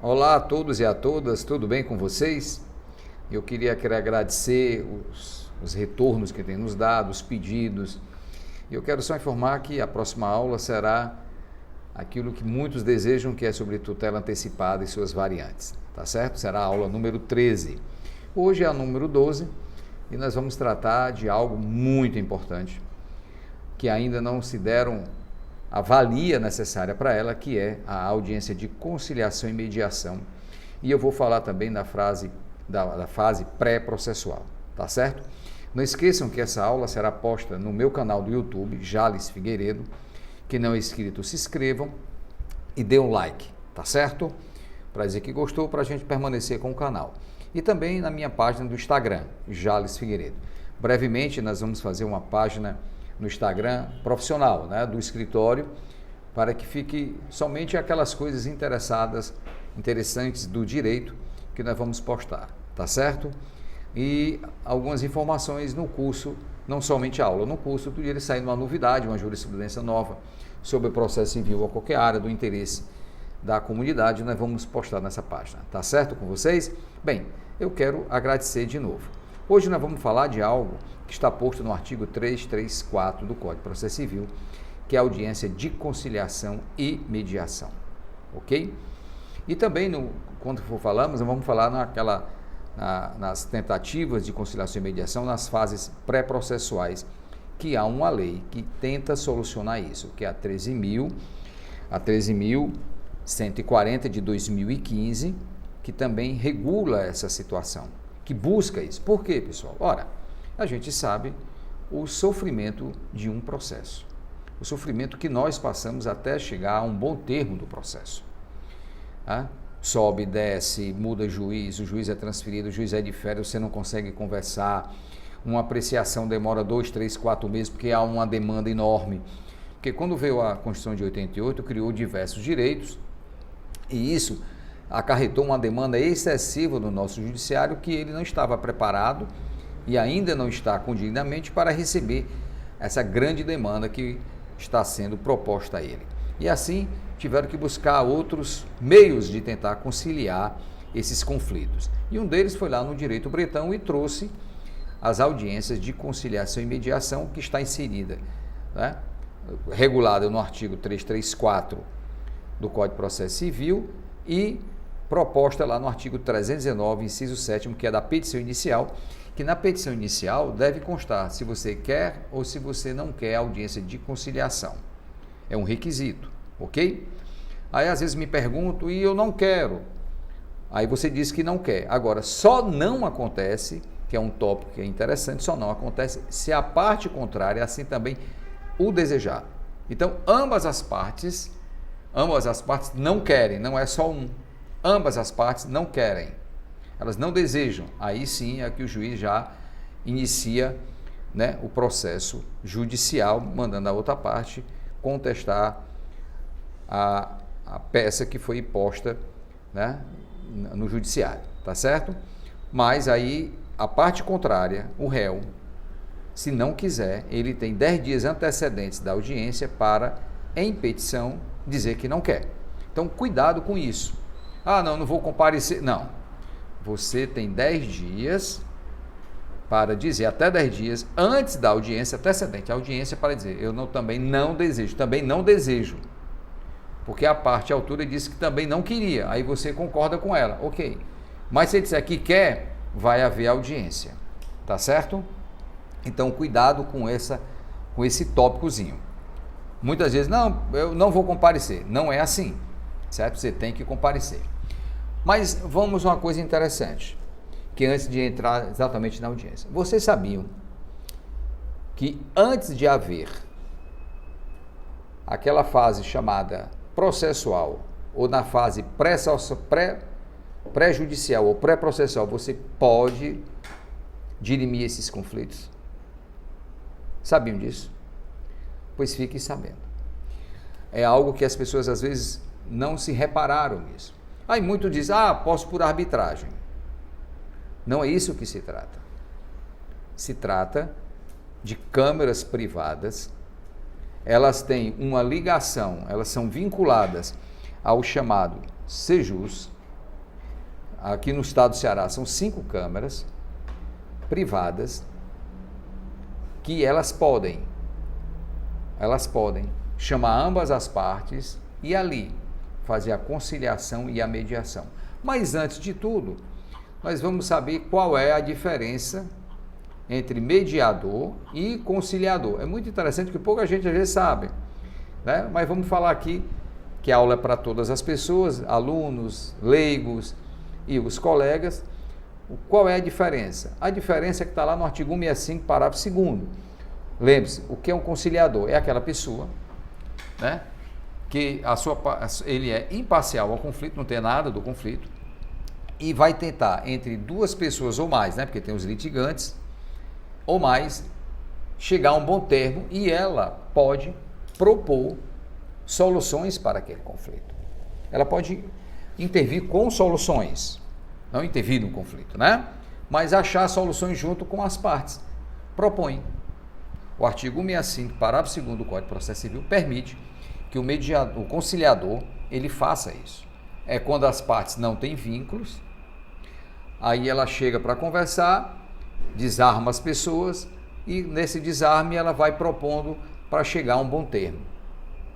Olá a todos e a todas, tudo bem com vocês? Eu queria agradecer os retornos que tem nos dado, os pedidos. Eu quero só informar que a próxima aula será aquilo que muitos desejam, que é sobre tutela antecipada e suas variantes, tá certo? Será a aula número 13. Hoje é a número 12 e nós vamos tratar de algo muito importante, que ainda não se deram a valia necessária para ela, que é a audiência de conciliação e mediação. E eu vou falar também da fase pré-processual, tá certo? Não esqueçam que essa aula será posta no meu canal do YouTube, Jales Figueiredo. Quem não é inscrito, se inscrevam e dê um like, tá certo? Para dizer que gostou, para a gente permanecer com o canal. E também na minha página do Instagram, Jales Figueiredo. Brevemente nós vamos fazer uma página no Instagram profissional, né, do escritório, para que fique somente aquelas coisas interessantes do direito que nós vamos postar, tá certo? E algumas informações no curso, não somente a aula, no curso do dia saindo uma novidade, uma jurisprudência nova sobre o processo civil ou qualquer área do interesse da comunidade, nós vamos postar nessa página, tá certo com vocês? Bem, eu quero agradecer de novo. Hoje nós vamos falar de algo que está posto no artigo 334 do Código de Processo Civil, que é a audiência de conciliação e mediação, ok? E também, quando falamos, vamos falar nas tentativas de conciliação e mediação, nas fases pré-processuais, que há uma lei que tenta solucionar isso, que é a 13.140 de 2015, que também regula essa situação, que busca isso. Por quê, pessoal? Ora, a gente sabe o sofrimento de um processo, o sofrimento que nós passamos até chegar a um bom termo do processo. Sobe, desce, muda juiz, o juiz é transferido, o juiz é de férias, você não consegue conversar, uma apreciação demora 2, 3, 4 meses, porque há uma demanda enorme. Porque quando veio a Constituição de 88, criou diversos direitos, e isso acarretou uma demanda excessiva no nosso judiciário, que ele não estava preparado e ainda não está condignamente para receber essa grande demanda que está sendo proposta a ele. E assim tiveram que buscar outros meios de tentar conciliar esses conflitos. E um deles foi lá no direito bretão e trouxe as audiências de conciliação e mediação, que está inserida, né, regulada no artigo 334 do Código de Processo Civil e proposta lá no artigo 319, inciso 7º, que é da petição inicial, que na petição inicial deve constar se você quer ou se você não quer audiência de conciliação. É um requisito, ok? Aí às vezes me pergunto, e eu não quero. Aí você diz que não quer. Agora, só não acontece, que é um tópico que é interessante, só não acontece se a parte contrária assim também o desejar. Então, ambas as partes não querem, não é só um. Ambas as partes não querem. Elas não desejam, aí sim é que o juiz já inicia, né, o processo judicial, mandando a outra parte contestar a peça que foi imposta, né, no judiciário, tá certo? Mas aí a parte contrária, o réu, se não quiser, ele tem 10 dias antecedentes da audiência para, em petição, dizer que não quer. Então, cuidado com isso. Não vou comparecer. Não. Você tem 10 dias para dizer, até 10 dias, antes da audiência antecedente, a audiência para dizer, também não desejo, porque a parte à altura disse que também não queria, aí você concorda com ela, ok, mas se ele disser que quer, vai haver audiência, tá certo? Então, cuidado com esse tópicozinho. Muitas vezes, eu não vou comparecer, não é assim, certo? Você tem que comparecer. Mas vamos a uma coisa interessante, que antes de entrar exatamente na audiência, vocês sabiam que antes de haver aquela fase chamada processual, ou na fase pré-judicial ou pré-processual, você pode dirimir esses conflitos? Sabiam disso? Pois fiquem sabendo. É algo que as pessoas às vezes não se repararam nisso. Aí muito diz, posso por arbitragem. Não é isso que se trata. Se trata de câmeras privadas, elas têm uma ligação, elas são vinculadas ao chamado Sejus, aqui no estado do Ceará, são 5 câmaras privadas que elas podem chamar ambas as partes e ali fazer a conciliação e a mediação. Mas antes de tudo, nós vamos saber qual é a diferença entre mediador e conciliador. É muito interessante que pouca gente às vezes sabe, né? Mas vamos falar aqui que a aula é para todas as pessoas, alunos, leigos e os colegas. Qual é a diferença? A diferença é que está lá no artigo 165, parágrafo 2º. Lembre-se, o que é um conciliador? É aquela pessoa, né, que ele é imparcial ao conflito, não tem nada do conflito, e vai tentar, entre 2 pessoas ou mais, né, porque tem os litigantes, ou mais, chegar a um bom termo, e ela pode propor soluções para aquele conflito. Ela pode intervir com soluções, não intervir no conflito, né? Mas achar soluções junto com as partes. Propõe. O artigo 165, parágrafo 2º do Código de Processo Civil permite que o conciliador, ele faça isso. É quando as partes não têm vínculos, aí ela chega para conversar, desarma as pessoas e nesse desarme ela vai propondo para chegar a um bom termo.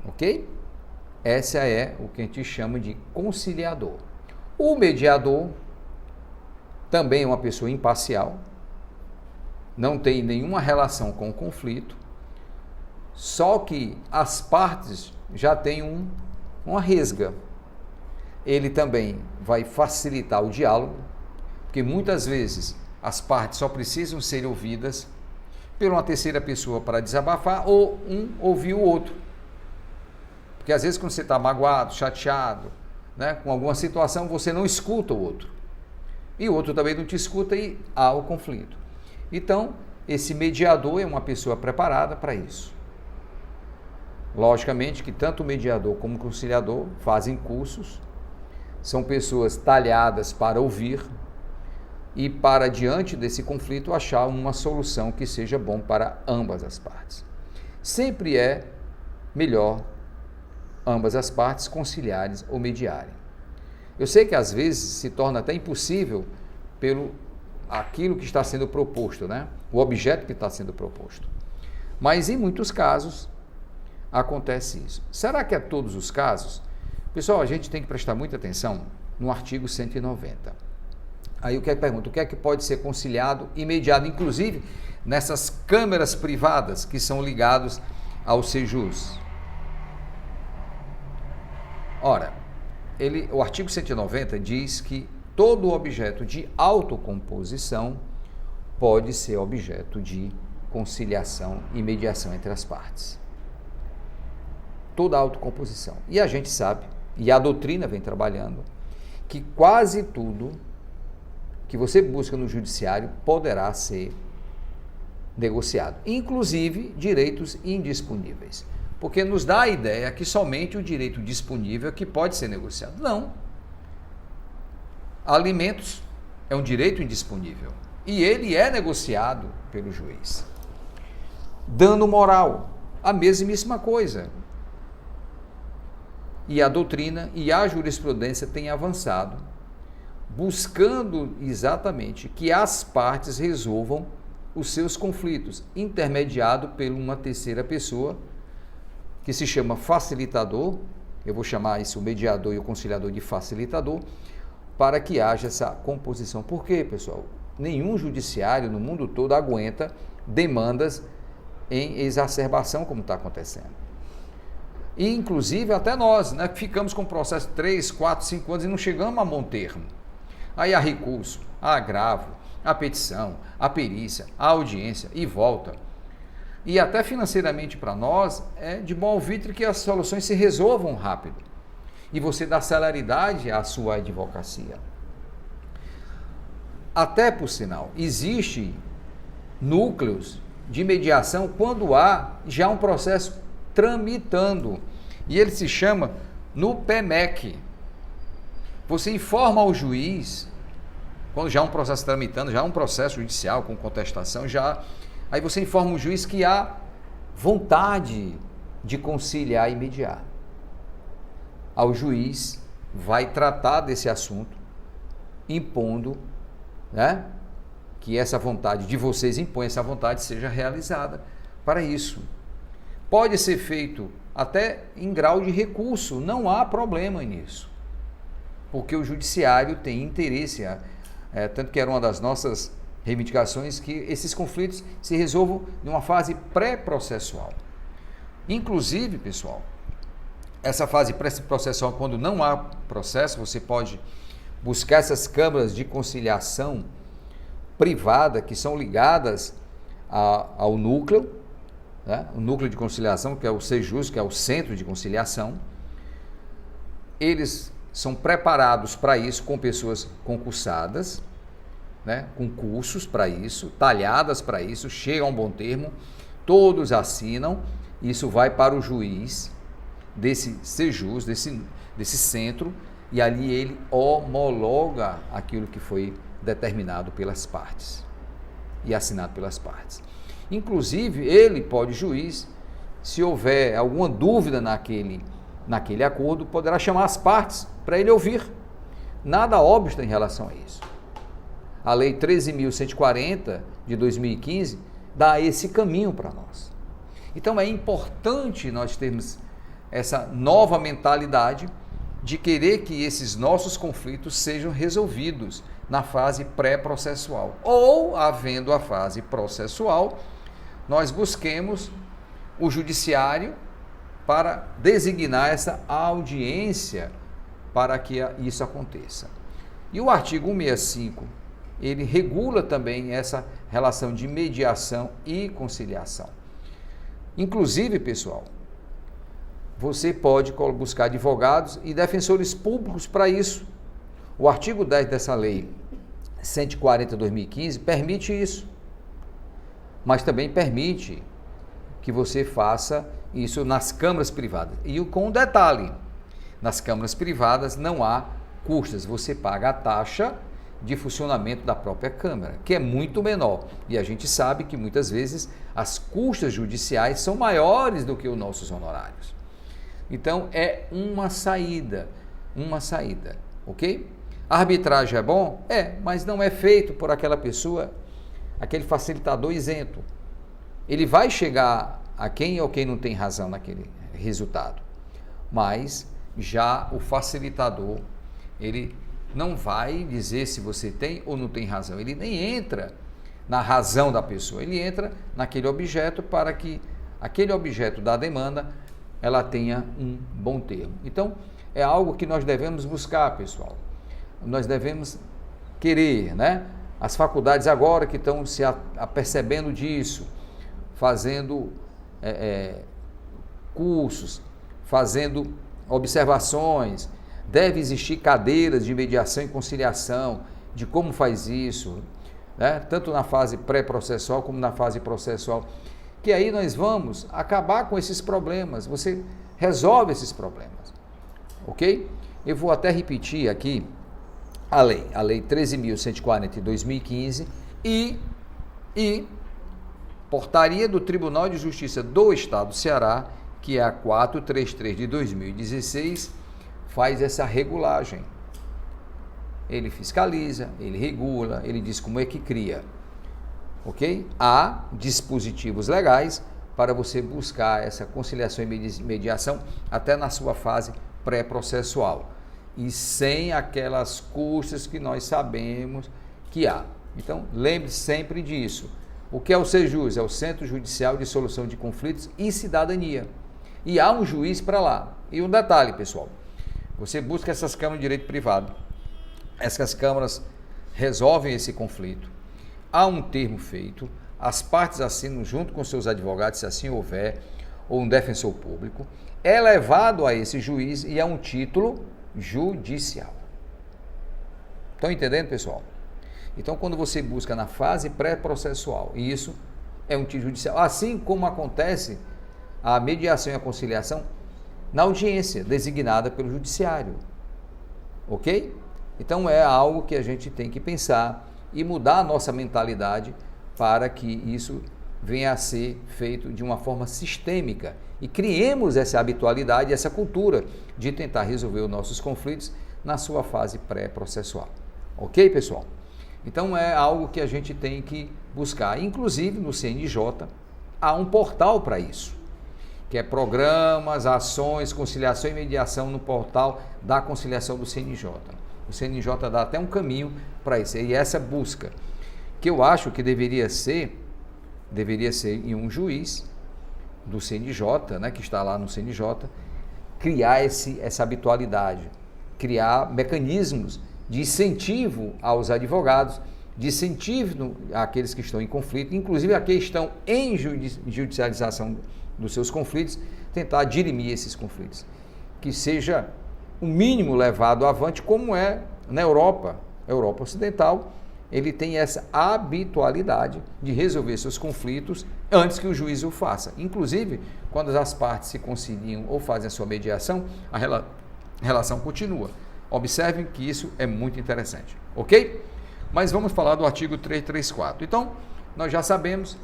Ok? Essa é o que a gente chama de conciliador. O mediador também é uma pessoa imparcial, não tem nenhuma relação com o conflito, só que as partes já têm uma resga. Ele também vai facilitar o diálogo, porque muitas vezes as partes só precisam ser ouvidas por uma terceira pessoa para desabafar ou um ouvir o outro. Porque às vezes quando você está magoado, chateado, né, com alguma situação, você não escuta o outro. E o outro também não te escuta e há o conflito. Então, esse mediador é uma pessoa preparada para isso. Logicamente que tanto o mediador como o conciliador fazem cursos, são pessoas talhadas para ouvir e para, diante desse conflito, achar uma solução que seja bom para ambas as partes. Sempre é melhor ambas as partes conciliarem ou mediarem. Eu sei que às vezes se torna até impossível pelo aquilo que está sendo proposto, né? O objeto que está sendo proposto. Mas em muitos casos acontece isso. Será que é todos os casos? Pessoal, a gente tem que prestar muita atenção no artigo 190. Aí o que é que pergunta? O que é que pode ser conciliado e mediado, inclusive nessas câmeras privadas que são ligadas ao Sejus? Ora, o artigo 190 diz que todo objeto de autocomposição pode ser objeto de conciliação e mediação entre as partes. Toda autocomposição. E a gente sabe, e a doutrina vem trabalhando, que quase tudo que você busca no judiciário poderá ser negociado, inclusive direitos indisponíveis. Porque nos dá a ideia que somente o direito disponível é que pode ser negociado. Não. Alimentos é um direito indisponível e ele é negociado pelo juiz. Dano moral, a mesmíssima coisa. E a doutrina e a jurisprudência têm avançado, buscando exatamente que as partes resolvam os seus conflitos, intermediado por uma terceira pessoa, que se chama facilitador. Eu vou chamar isso o mediador e o conciliador de facilitador, para que haja essa composição. Por quê, pessoal? Nenhum judiciário no mundo todo aguenta demandas em exacerbação como está acontecendo. E, inclusive, até nós, né, ficamos com o processo 3, 4, 5 anos e não chegamos a bom termo. Aí há recurso, há agravo, a petição, a perícia, a audiência e volta. E até financeiramente para nós é de bom alvitre que as soluções se resolvam rápido. E você dá celeridade à sua advocacia. Até por sinal, existe núcleos de mediação quando há já um processo tramitando. E ele se chama no PMEC. Você informa ao juiz, quando já há um processo tramitando, já há um processo judicial com contestação, aí você informa o juiz que há vontade de conciliar e mediar. O juiz vai tratar desse assunto impondo, né, que essa vontade de vocês impõe essa vontade seja realizada para isso. Pode ser feito até em grau de recurso, não há problema nisso, porque o judiciário tem interesse, tanto que era uma das nossas reivindicações, que esses conflitos se resolvam em uma fase pré-processual. Inclusive, pessoal, essa fase pré-processual, quando não há processo, você pode buscar essas câmaras de conciliação privada que são ligadas ao núcleo, né? O núcleo de conciliação, que é o Sejus, que é o centro de conciliação. Eles são preparados para isso com pessoas concursadas, né? Com cursos para isso, talhadas para isso, chegam a um bom termo, todos assinam, isso vai para o juiz desse Sejus, desse centro, e ali ele homologa aquilo que foi determinado pelas partes e assinado pelas partes. Inclusive, ele pode, juiz, se houver alguma dúvida naquele acordo, poderá chamar as partes para ele ouvir. Nada obsta em relação a isso. A Lei 13.140 de 2015 dá esse caminho para nós. Então é importante nós termos essa nova mentalidade de querer que esses nossos conflitos sejam resolvidos na fase pré-processual. Ou, havendo a fase processual, nós busquemos o judiciário para designar essa audiência para que isso aconteça. E o artigo 165, ele regula também essa relação de mediação e conciliação. Inclusive, pessoal, você pode buscar advogados e defensores públicos para isso. O artigo 10 dessa lei 140/2015 permite isso, mas também permite que você faça isso nas câmaras privadas. E com um detalhe, nas câmaras privadas não há custas, você paga a taxa de funcionamento da própria Câmara, que é muito menor. E a gente sabe que muitas vezes as custas judiciais são maiores do que os nossos honorários. Então é uma saída, ok? A arbitragem é bom? É, mas não é feito por aquela pessoa, aquele facilitador isento. Ele vai chegar a quem ou quem não tem razão naquele resultado, mas já o facilitador, ele não vai dizer se você tem ou não tem razão, ele nem entra na razão da pessoa, ele entra naquele objeto para que aquele objeto da demanda ela tenha um bom termo. Então, é algo que nós devemos buscar, pessoal. Nós devemos querer, né? As faculdades agora que estão se apercebendo disso, fazendo cursos, fazendo observações, deve existir cadeiras de mediação e conciliação, de como faz isso, né? Tanto na fase pré-processual como na fase processual, que aí nós vamos acabar com esses problemas, você resolve esses problemas, ok? Eu vou até repetir aqui a lei 13.140 de 2015 e portaria do Tribunal de Justiça do Estado do Ceará, que é a 433 de 2016, faz essa regulagem. Ele fiscaliza, ele regula, ele diz como é que cria, ok? Há dispositivos legais para você buscar essa conciliação e mediação até na sua fase pré-processual e sem aquelas custas que nós sabemos que há. Então, lembre sempre disso. O que é o Sejus? É o Centro Judicial de Solução de Conflitos e Cidadania. E há um juiz para lá. E um detalhe, pessoal, você busca essas câmaras de direito privado, essas câmaras resolvem esse conflito, há um termo feito, as partes assinam junto com seus advogados, se assim houver, ou um defensor público, é levado a esse juiz e é um título judicial. Estão entendendo, pessoal? Então, quando você busca na fase pré-processual, e isso é um título judicial, assim como acontece a mediação e a conciliação na audiência designada pelo judiciário, ok? Então, é algo que a gente tem que pensar e mudar a nossa mentalidade para que isso venha a ser feito de uma forma sistêmica e criemos essa habitualidade, essa cultura de tentar resolver os nossos conflitos na sua fase pré-processual. Ok, pessoal? Então é algo que a gente tem que buscar. Inclusive no CNJ há um portal para isso, que é Programas, Ações, Conciliação e Mediação no portal da conciliação do CNJ. O CNJ dá até um caminho para isso. E essa busca, que eu acho que deveria ser em um juiz do CNJ, né, que está lá no CNJ, criar essa habitualidade, criar mecanismos de incentivo aos advogados, de incentivo àqueles que estão em conflito, inclusive aqueles que estão em judicialização dos seus conflitos, tentar dirimir esses conflitos. Que seja o mínimo levado avante, como é na Europa Ocidental, ele tem essa habitualidade de resolver seus conflitos antes que o juiz o faça. Inclusive, quando as partes se conciliam ou fazem a sua mediação, a relação continua. Observem que isso é muito interessante, ok? Mas vamos falar do artigo 334. Então, nós já sabemos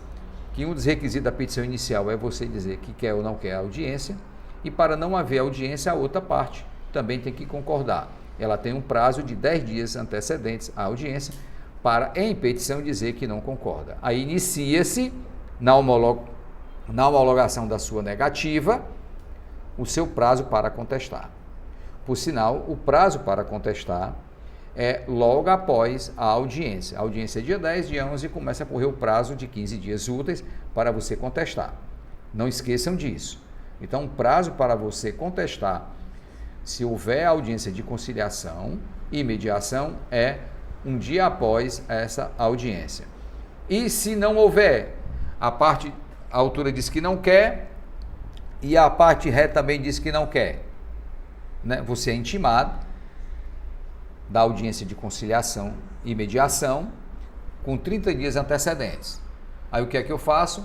que um dos requisitos da petição inicial é você dizer que quer ou não quer a audiência, e para não haver audiência, a outra parte também tem que concordar. Ela tem um prazo de 10 dias antecedentes à audiência para, em petição, dizer que não concorda. Aí inicia-se, na homologação da sua negativa, o seu prazo para contestar. Por sinal, o prazo para contestar é logo após a audiência. A audiência é dia 10, dia 11, começa a correr o prazo de 15 dias úteis para você contestar. Não esqueçam disso. Então, o prazo para você contestar, se houver audiência de conciliação e mediação, é um dia após essa audiência. E se não houver, a autora diz que não quer e a parte ré também diz que não quer, né? Você é intimado da audiência de conciliação e mediação com 30 dias antecedentes. Aí o que é que eu faço?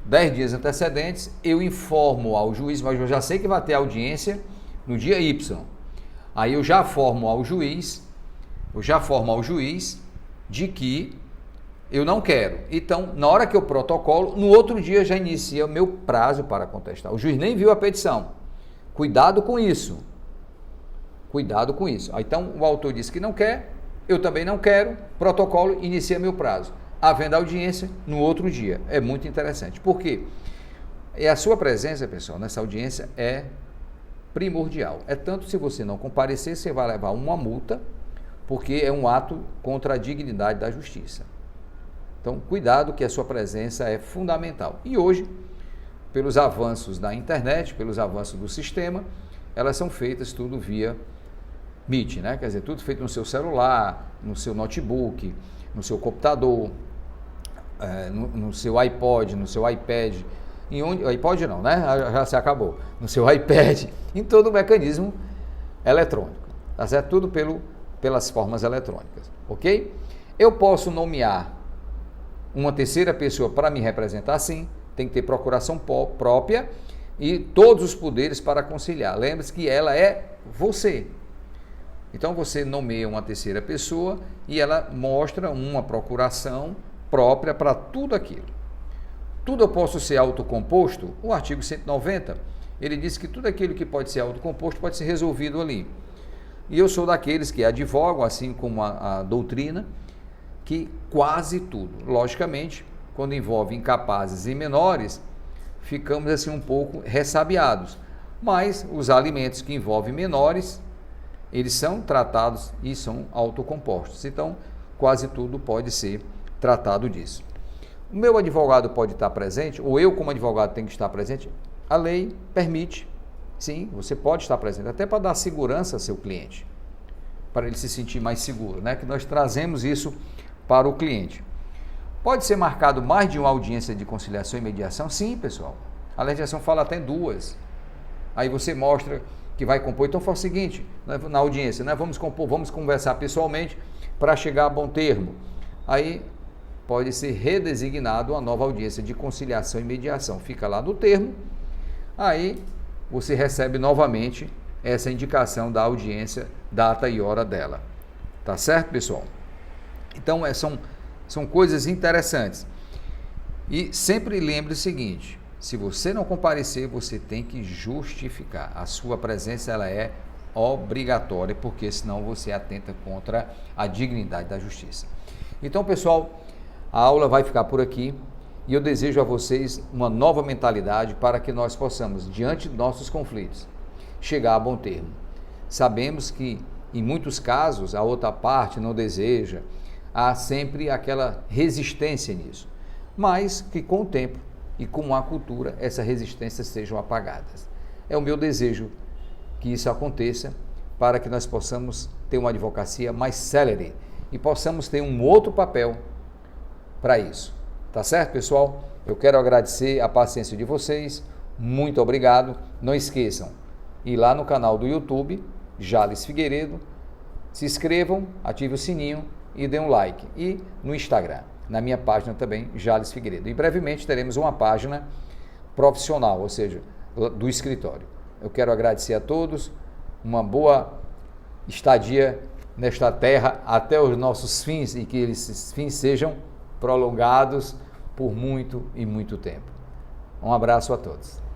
10 dias antecedentes, eu informo ao juiz, mas eu já sei que vai ter audiência no dia Y. Aí eu já formo ao juiz de que eu não quero. Então, na hora que eu protocolo, no outro dia já inicia o meu prazo para contestar. O juiz nem viu a petição. Cuidado com isso. Cuidado com isso. Então, o autor disse que não quer, eu também não quero, protocolo, inicia meu prazo. Havendo audiência no outro dia. É muito interessante. Por quê? A sua presença, pessoal, nessa audiência é primordial. É tanto, se você não comparecer, você vai levar uma multa, porque é um ato contra a dignidade da justiça. Então, cuidado, que a sua presença é fundamental. E hoje, pelos avanços da internet, pelos avanços do sistema, elas são feitas tudo via Meet, né? Quer dizer, tudo feito no seu celular, no seu notebook, no seu computador, no seu iPod, no seu iPad, iPod não, né? Já se acabou. No seu iPad, em todo o mecanismo eletrônico, tá certo? Tudo pelas formas eletrônicas, ok? Eu posso nomear uma terceira pessoa para me representar, sim, tem que ter procuração própria e todos os poderes para conciliar. Lembre-se que ela é você. Então você nomeia uma terceira pessoa e ela mostra uma procuração própria para tudo aquilo. Tudo eu posso ser autocomposto? O artigo 190, ele diz que tudo aquilo que pode ser autocomposto pode ser resolvido ali. E eu sou daqueles que advogam, assim como a doutrina, que quase tudo, logicamente, quando envolve incapazes e menores, ficamos assim um pouco ressabiados. Mas os alimentos que envolvem menores, eles são tratados e são autocompostos. Então, quase tudo pode ser tratado disso. O meu advogado pode estar presente, ou eu como advogado tenho que estar presente. A lei permite, sim, você pode estar presente, até para dar segurança ao seu cliente, para ele se sentir mais seguro, né? Que nós trazemos isso para o cliente. Pode ser marcado mais de uma audiência de conciliação e mediação? Sim, pessoal. A legislação fala até 2. Aí você mostra que vai compor. Então faz o seguinte, na audiência, né? Vamos compor, vamos conversar pessoalmente para chegar a bom termo. Aí pode ser redesignado uma nova audiência de conciliação e mediação. Fica lá no termo, aí você recebe novamente essa indicação da audiência, data e hora dela. Tá certo, pessoal? Então, são coisas interessantes. E sempre lembre o seguinte, se você não comparecer, você tem que justificar. A sua presença ela é obrigatória, porque senão você atenta contra a dignidade da justiça. Então, pessoal, a aula vai ficar por aqui e eu desejo a vocês uma nova mentalidade para que nós possamos, diante de nossos conflitos, chegar a bom termo. Sabemos que, em muitos casos, a outra parte não deseja, há sempre aquela resistência nisso, mas que com o tempo e com a cultura, essas resistências sejam apagadas. É o meu desejo que isso aconteça para que nós possamos ter uma advocacia mais célere e possamos ter um outro papel para isso. Tá certo, pessoal? Eu quero agradecer a paciência de vocês, muito obrigado. Não esqueçam, ir lá no canal do YouTube, Jales Figueiredo, se inscrevam, ative o sininho e dê um like. E no Instagram, na minha página também, Jales Figueiredo. E brevemente teremos uma página profissional, ou seja, do escritório. Eu quero agradecer a todos, uma boa estadia nesta terra até os nossos fins e que esses fins sejam prolongados por muito e muito tempo. Um abraço a todos.